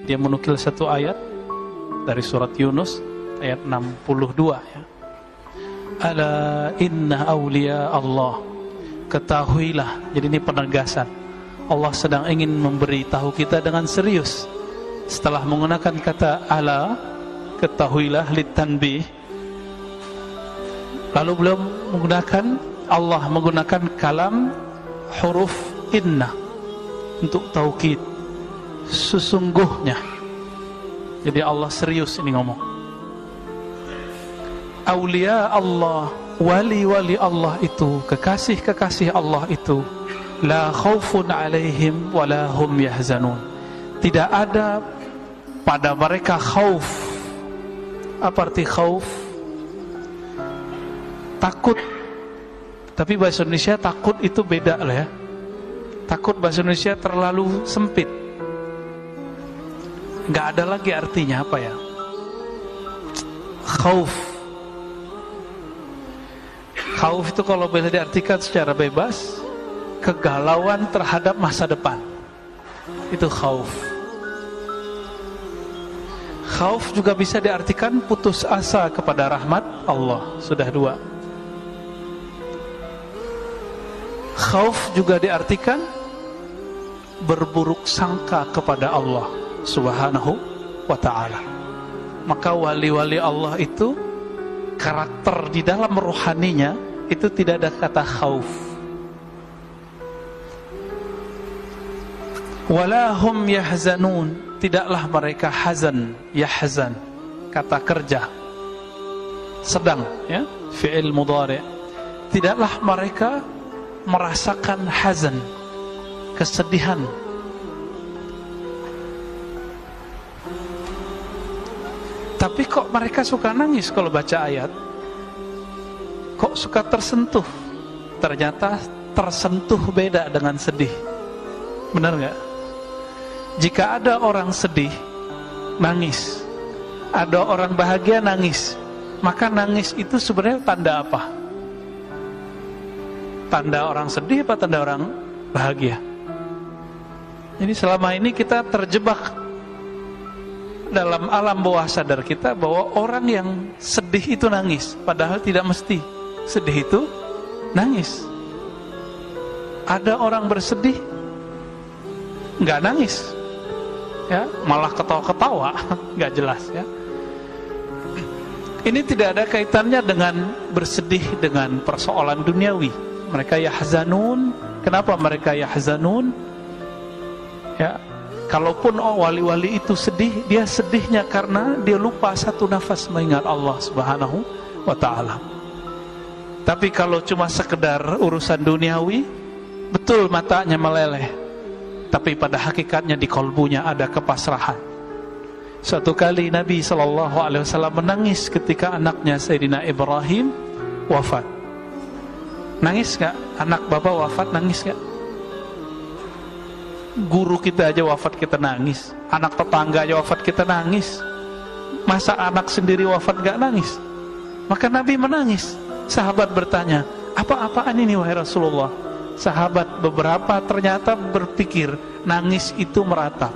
Dia menukil satu ayat dari surat Yunus ayat 62 ya. Ala inna awliya Allah, ketahuilah. Jadi ini penegasan. Allah sedang ingin memberitahu kita dengan serius. Setelah menggunakan kata ala, ketahuilah, litanbih, lalu beliau menggunakan, Allah menggunakan kalam huruf inna untuk taukid, sesungguhnya. Jadi Allah serius ini ngomong. Aulia Allah, wali-wali Allah itu, kekasih-kekasih Allah itu, la khaufun alaihim wala hum yahzanun. Tidak ada pada mereka khauf. Apa arti khauf? Takut. Tapi bahasa Indonesia takut itu beda lah ya. Takut bahasa Indonesia terlalu sempit. Nggak ada lagi artinya apa ya? Khauf. Khauf itu kalau boleh diartikan secara bebas, kegalauan terhadap masa depan. Itu khauf. Khauf juga bisa diartikan putus asa kepada rahmat Allah. Sudah dua. Khauf juga diartikan berburuk sangka kepada Allah Subhanahu wa ta'ala. Maka wali-wali Allah itu karakter di dalam rohaninya itu tidak ada kata khauf. Wala hum yahzanun, tidaklah mereka hazan, yahzan, kata kerja sedang ya, fi'il mudhari'. Tidaklah mereka merasakan hazan, kesedihan. Tapi kok mereka suka nangis kalau baca ayat? Kok suka tersentuh? Ternyata tersentuh beda dengan sedih. Benar nggak? Jika ada orang sedih, nangis. Ada orang bahagia, nangis. Maka nangis itu sebenarnya tanda apa? Tanda orang sedih apa tanda orang bahagia? Jadi selama ini kita terjebak dalam alam bawah sadar kita bahwa orang yang sedih itu nangis, padahal tidak mesti sedih itu nangis. Ada orang bersedih nggak nangis, ya malah ketawa-ketawa, nggak jelas ya. Ini tidak ada kaitannya dengan bersedih dengan persoalan duniawi. Mereka yahzanun. Kenapa mereka yahzanun? Ya, kalaupun wali-wali itu sedih, dia sedihnya karena dia lupa satu nafas mengingat Allah Subhanahu wa ta'ala. Tapi kalau cuma sekedar urusan duniawi, betul matanya meleleh, tapi pada hakikatnya di kolbunya ada kepasrahan. Suatu kali Nabi SAW menangis ketika anaknya Sayyidina Ibrahim wafat. Nangis gak? Anak bapak wafat, nangis gak? Guru kita aja wafat kita nangis. Anak tetangga aja wafat kita nangis. Masa anak sendiri wafat gak nangis? Maka Nabi menangis. Sahabat bertanya, apa-apaan ini wahai Rasulullah? Sahabat beberapa ternyata berpikir nangis itu meratap.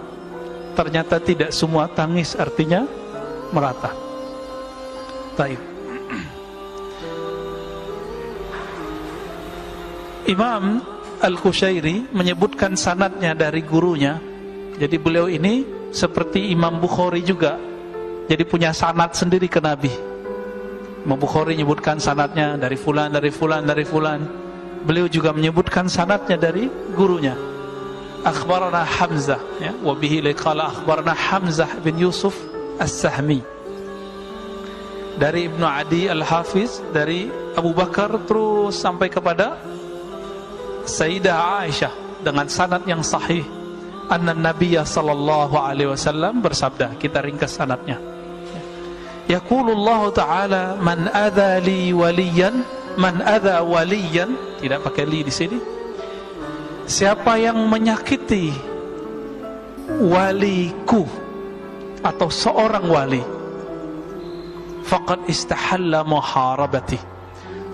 Ternyata tidak semua tangis artinya meratap. Taib. Imam Al-Qushairi menyebutkan sanadnya dari gurunya. Jadi beliau ini seperti Imam Bukhari juga, jadi punya sanad sendiri ke Nabi. Imam Bukhari menyebutkan sanadnya dari fulan, dari fulan, dari fulan. Beliau juga menyebutkan sanadnya dari gurunya. Akhbarana Hamzah ya, wa bihi liqala akhbarana Hamzah bin Yusuf As-Sahmi. Dari Ibnu Adi Al-Hafiz, dari Abu Bakar terus sampai kepada Sayyidah Aisyah dengan sanad yang sahih. Anna Nabiyya sallallahu alaihi wasallam bersabda, kita ringkas sanadnya. Yaqulullahu ta'ala man adha li waliyan, man adha waliyan, tidak pakai li di sini. Siapa yang menyakiti waliku atau seorang wali, faqad istahalla muharabati,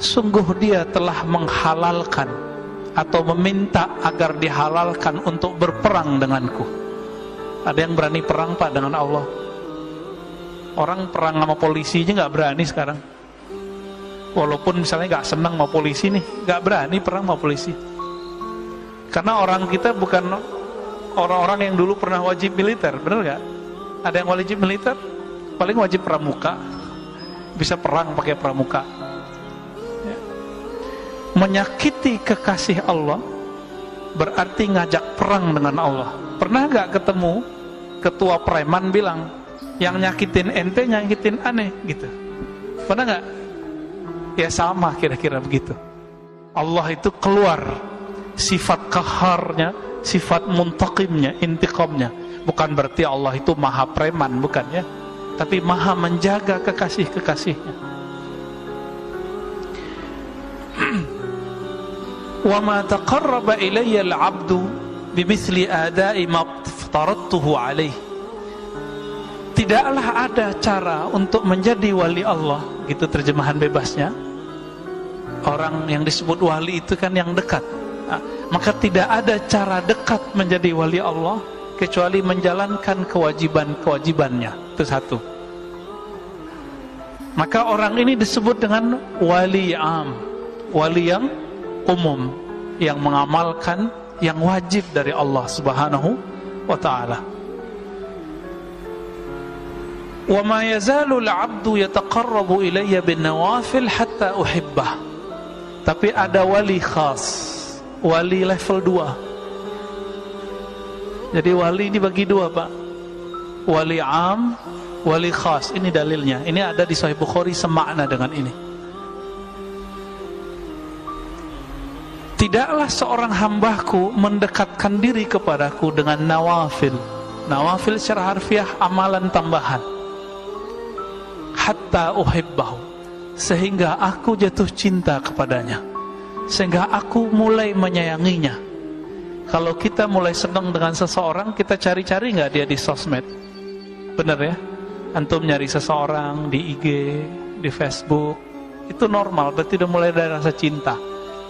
sungguh dia telah menghalalkan atau meminta agar dihalalkan untuk berperang denganku. Ada yang berani perang Pak dengan Allah. Orang perang sama polisi aja nggak berani sekarang. Walaupun misalnya nggak senang sama polisi nih, nggak berani perang sama polisi. Karena orang kita bukan orang-orang yang dulu pernah wajib militer, bener nggak? Ada yang wajib militer, paling wajib pramuka, bisa perang pakai pramuka. Ya. Menyakiti kekasih Allah berarti ngajak perang dengan Allah. Pernah nggak ketemu ketua preman bilang, yang nyakitin ente nyakitin aneh gitu? Pernah nggak? Ya sama kira-kira begitu. Allah itu keluar sifat qaharnya, sifat muntaqimnya, intiqamnya. Bukan berarti Allah itu maha preman, bukan ya, tapi maha menjaga kekasih-kekasihnya. Wa ma taqarraba ilayya al-'abdu bimithli ada'i ma aftaradtuhu alayh. Tidaklah ada cara untuk menjadi wali Allah, gitu terjemahan bebasnya. Orang yang disebut wali itu kan yang dekat. Nah, maka tidak ada cara dekat menjadi wali Allah kecuali menjalankan kewajiban-kewajibannya. Itu satu. Maka orang ini disebut dengan wali am, wali yang umum, yang mengamalkan yang wajib dari Allah Subhanahu wa ta'ala. Wa ma yazalu al-'abdu yataqarrabu ilayya bin nawafil hatta uhibbah. Tapi ada wali khas, wali level 2. Jadi wali ini bagi dua Pak, wali am, wali khas. Ini dalilnya, ini ada di Sahih Bukhari semakna dengan ini. Tidaklah seorang hambaku mendekatkan diri kepadaku dengan nawafil. Nawafil secara harfiah amalan tambahan. Hatta uhibbahu, sehingga aku jatuh cinta kepadanya, sehingga aku mulai menyayanginya. Kalau kita mulai senang dengan seseorang, kita cari-cari nggak dia di sosmed? Bener ya? Antum nyari seseorang di IG, di Facebook, itu normal, berarti udah mulai ada rasa cinta.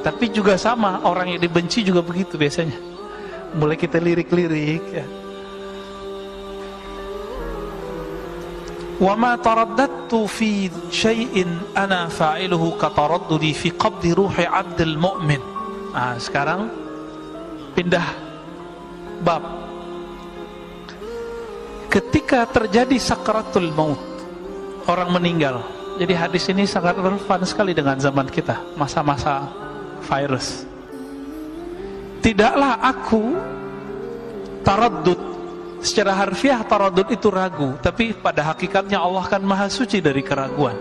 Tapi juga sama, orang yang dibenci juga begitu biasanya. Mulai kita lirik-lirik ya. Wa ma taraddadtu fi syai'in ana fa'iluhu ka taraddudi fi qabdi ruhi 'abdil mu'min. Nah, sekarang pindah bab. Ketika terjadi sakaratul maut, orang meninggal. Jadi hadis ini sangat relevan sekali dengan zaman kita, masa-masa virus. Tidaklah aku taraddud. Secara harfiah taraddud itu ragu, tapi pada hakikatnya Allah kan maha suci dari keraguan.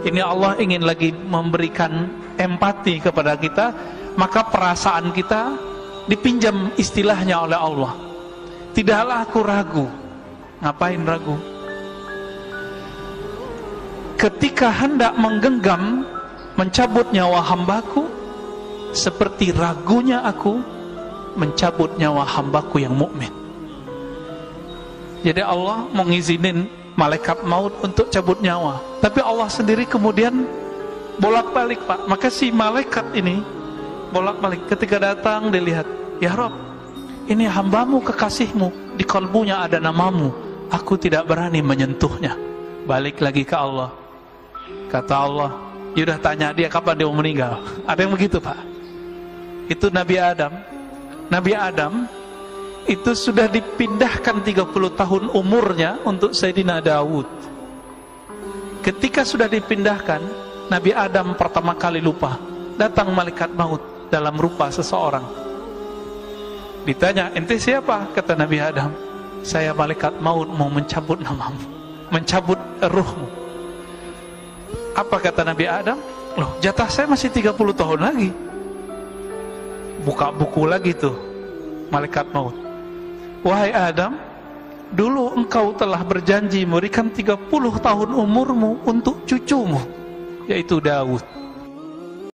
Ini Allah ingin lagi memberikan empati kepada kita, maka perasaan kita dipinjam istilahnya oleh Allah. Tidaklah aku ragu. Ngapain ragu? Ketika hendak menggenggam, mencabut nyawa hambaku, seperti ragunya aku mencabut nyawa hambaku yang mukmin. Jadi Allah mengizinin malaikat maut untuk cabut nyawa, tapi Allah sendiri kemudian bolak-balik Pak. Maka si malaikat ini bolak-balik, ketika datang dilihat, ya Rob, ini hambamu kekasihmu, di kalbunya ada namamu, aku tidak berani menyentuhnya. Balik lagi ke Allah. Kata Allah, yaudah tanya dia kapan dia mau meninggal. Ada yang begitu Pak. Itu Nabi Adam. Nabi Adam itu sudah dipindahkan 30 tahun umurnya untuk Sayyidina Daud. Ketika sudah dipindahkan, Nabi Adam pertama kali lupa. Datang malaikat maut dalam rupa seseorang. Ditanya, ente siapa? Kata Nabi Adam, saya malaikat maut, mau mencabut namamu, mencabut ruhmu. Apa kata Nabi Adam? Loh, jatah saya masih 30 tahun lagi. Buka buku lagi tuh malaikat maut. Wahai Adam, dulu engkau telah berjanji memberikan 30 tahun umurmu untuk cucumu, yaitu Daud.